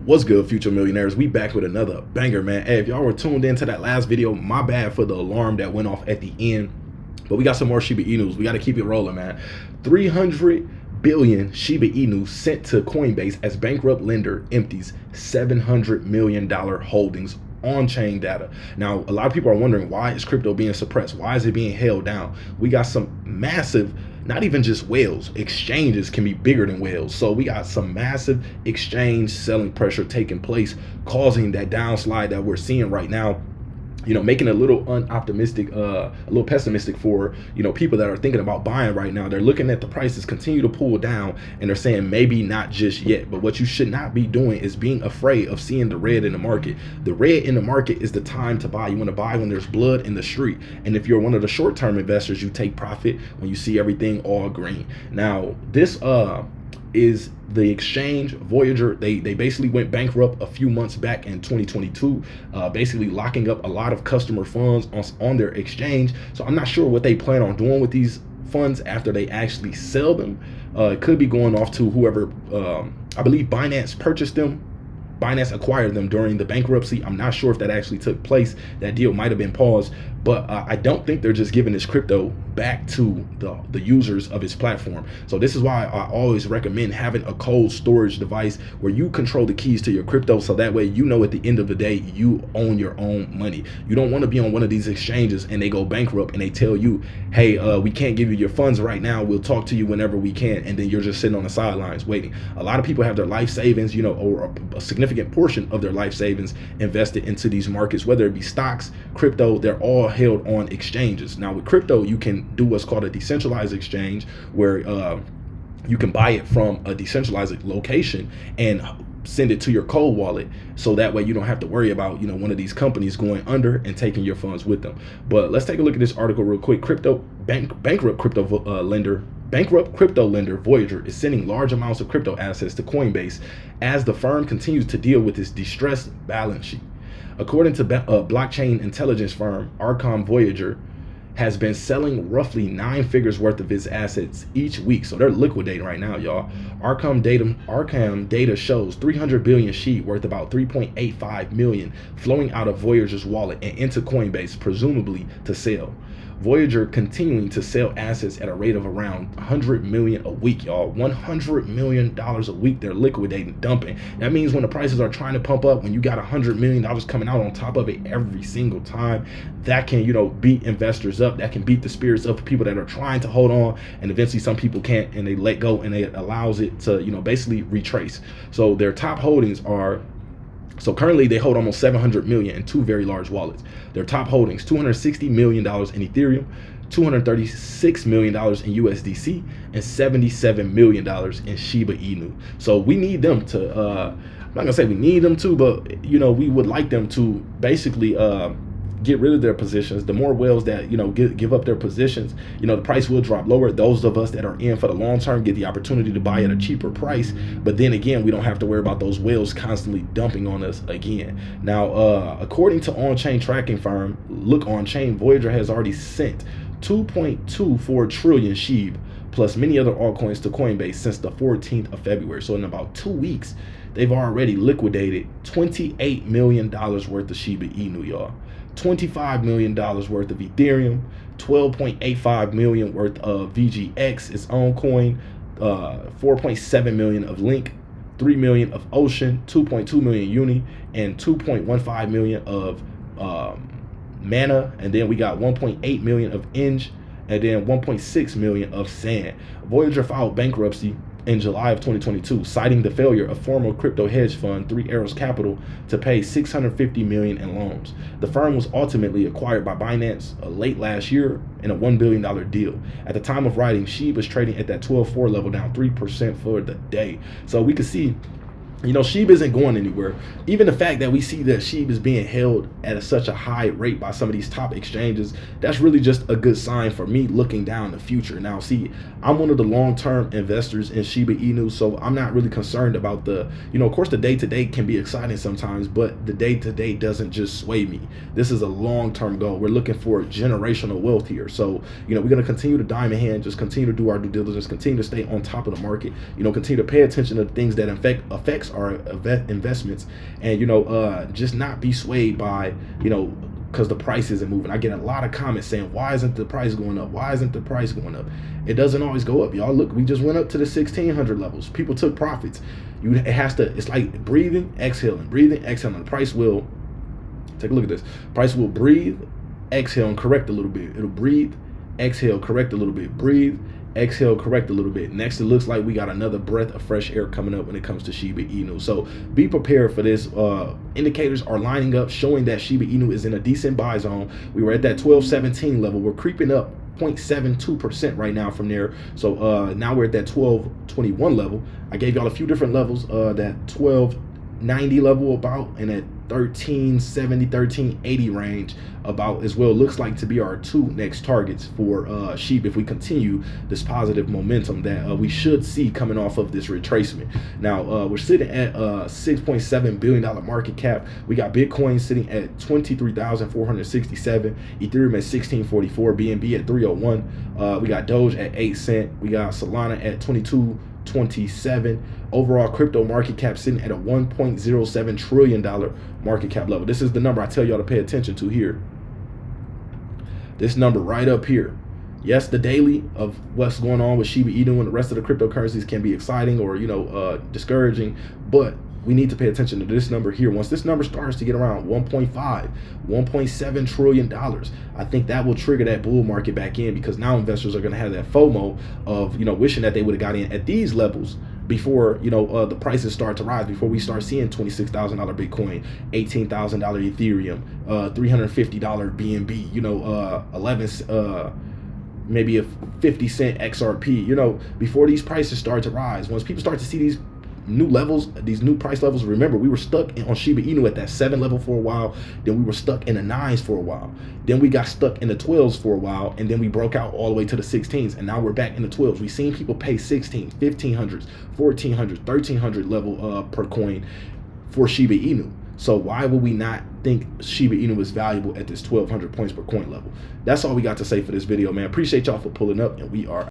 What's good, future millionaires? We back with another banger, man. Hey, if y'all were tuned into that last video, my bad for the alarm that went off at the end, but we got some more Shiba Inu. We got to keep it rolling, man. 300 billion Shiba Inu sent to Coinbase as bankrupt lender empties $700 million holdings on-chain data. Now, a lot of people are wondering, why is crypto being suppressed? Why is it being held down? We got some massive, not even just whales, exchanges can be bigger than whales. So we got some massive exchange selling pressure taking place, causing that downslide that we're seeing right now, you know, making it a little unoptimistic, a little pessimistic for, you know, people that are thinking about buying right now. They're looking at the prices continue to pull down and they're saying maybe not just yet. But what you should not be doing is being afraid of seeing the red in the market. The red in the market is the time to buy. You want to buy when there's blood in the street. And if you're one of the short-term investors, you take profit when you see everything all green. Now, this is the exchange Voyager. They basically went bankrupt a few months back in 2022, basically locking up a lot of customer funds on their exchange. So I'm not sure what they plan on doing with these funds after they actually sell them. It could be going off to whoever, I believe Binance purchased them. Binance acquired them during the bankruptcy. I'm not sure if that actually took place. That deal might have been paused, but I don't think they're just giving this crypto back to the users of its platform. So this is why I always recommend having a cold storage device where you control the keys to your crypto, so that way you know at the end of the day you own your own money. You don't want to be on one of these exchanges and they go bankrupt and they tell you, hey, we can't give you your funds right now, we'll talk to you whenever we can, and then you're just sitting on the sidelines waiting. A lot of people have their life savings, you know, or a significant portion of their life savings invested into these markets, whether it be stocks, crypto. They're all held on exchanges. Now with crypto, you can do what's called a decentralized exchange, where you can buy it from a decentralized location and send it to your cold wallet, so that way you don't have to worry about, you know, one of these companies going under and taking your funds with them. But let's take a look at this article real quick. Bankrupt crypto lender Voyager is sending large amounts of crypto assets to Coinbase as the firm continues to deal with its distressed balance sheet. According to blockchain intelligence firm Arkham, Voyager has been selling roughly 9 figures worth of its assets each week. So they're liquidating right now, y'all. Arkham data shows 300 billion SHIB, worth about 3.85 million, flowing out of Voyager's wallet and into Coinbase, presumably to sell. Voyager continuing to sell assets at a rate of around 100 million a week, y'all. $100 million a week they're liquidating, dumping. That means when the prices are trying to pump up, when you got $100 million coming out on top of it every single time, that can, you know, beat investors up. That can beat the spirits of people that are trying to hold on, and eventually some people can't and they let go, and it allows it to, you know, basically retrace. So their top holdings are, so currently they hold almost 700 million in 2 very large wallets. Their top holdings, $260 million in Ethereum, $236 million in USDC, and $77 million in Shiba Inu. So we need them to, I'm not gonna say we need them to, but, you know, we would like them to basically get rid of their positions. The more whales that, you know, give up their positions, you know, the price will drop lower. Those of us that are in for the long term get the opportunity to buy at a cheaper price. But then again, we don't have to worry about those whales constantly dumping on us again. Now, according to on-chain tracking firm Look On-Chain, Voyager has already sent 2.24 trillion SHIB plus many other altcoins to Coinbase since the 14th of February. So in about 2 weeks, they've already liquidated $28 million worth of Shiba Inu, y'all. $25 million worth of Ethereum, 12.85 million worth of VGX, its own coin, 4.7 million of Link, 3 million of Ocean, 2.2 million Uni, and 2.15 million of Mana. And then we got 1.8 million of Inge, and then 1.6 million of Sand. Voyager filed bankruptcy in July of 2022, citing the failure of former crypto hedge fund Three Arrows Capital to pay $650 million in loans. The firm was ultimately acquired by Binance late last year in a $1 billion deal. At the time of writing, SHIB was trading at that 12.4 level, down 3% for the day. So we can see, you know, SHIB isn't going anywhere. Even the fact that we see that SHIB is being held at such a high rate by some of these top exchanges, that's really just a good sign for me looking down the future. Now, see, I'm one of the long-term investors in Shiba Inu, so I'm not really concerned about the, you know, of course the day-to-day can be exciting sometimes, but the day-to-day doesn't just sway me. This is a long-term goal. We're looking for generational wealth here. So, you know, we're going to continue to diamond hand, just continue to do our due diligence, continue to stay on top of the market, you know, continue to pay attention to things that affect relax our investments and, you know, just not be swayed by, you know, because the price isn't moving. I get a lot of comments saying, why isn't the price going up? Why isn't the price going up? It doesn't always go up, y'all. Look, we just went up to the 1600 levels. People took profits. It has to, it's like breathing, exhaling, breathing, exhaling. The price will, take a look at this. Price will breathe, exhale, and correct a little bit. It'll breathe, exhale, correct a little bit, breathe, exhale, correct a little bit. Next, it looks like we got another breath of fresh air coming up when it comes to Shiba Inu. So be prepared for this. Indicators are lining up, showing that Shiba Inu is in a decent buy zone. We were at that 1217 level. We're creeping up 0.72% right now from there. So now we're at that 1221 level. I gave y'all a few different levels, that 1290 level about, and at 1370, 1380 range about as well. Looks like to be our two next targets for Shiba if we continue this positive momentum that we should see coming off of this retracement. Now we're sitting at $6.7 billion market cap. We got Bitcoin sitting at 23,467, Ethereum at 1644, BNB at 301. We got Doge at 8 cents. We got Solana at 22.27. Overall crypto market cap sitting at a $1.07 trillion market cap level. This is the number I tell y'all to pay attention to here. This number right up here. Yes, the daily of what's going on with Shiba Inu and the rest of the cryptocurrencies can be exciting or, you know, discouraging, but we need to pay attention to this number here. Once this number starts to get around 1.5, $1.7 trillion, I think that will trigger that bull market back in, because now investors are going to have that FOMO of, you know, wishing that they would have got in at these levels before, you know, the prices start to rise, before we start seeing $26,000 Bitcoin, $18,000 Ethereum, $350 BNB, you know, 11 maybe a 50-cent XRP, you know, before these prices start to rise. Once people start to see these new levels, these new price levels, remember, we were stuck on Shiba Inu at that 7 level for a while, then we were stuck in the 9s for a while, then we got stuck in the 12s for a while, and then we broke out all the way to the 16s, and now we're back in the 12s. We've seen people pay 16, 1500s, 1400s, 1300 level per coin for Shiba Inu. So why would we not think Shiba Inu is valuable at this 1200 points per coin level? That's all we got to say for this video, man. Appreciate y'all for pulling up, and we are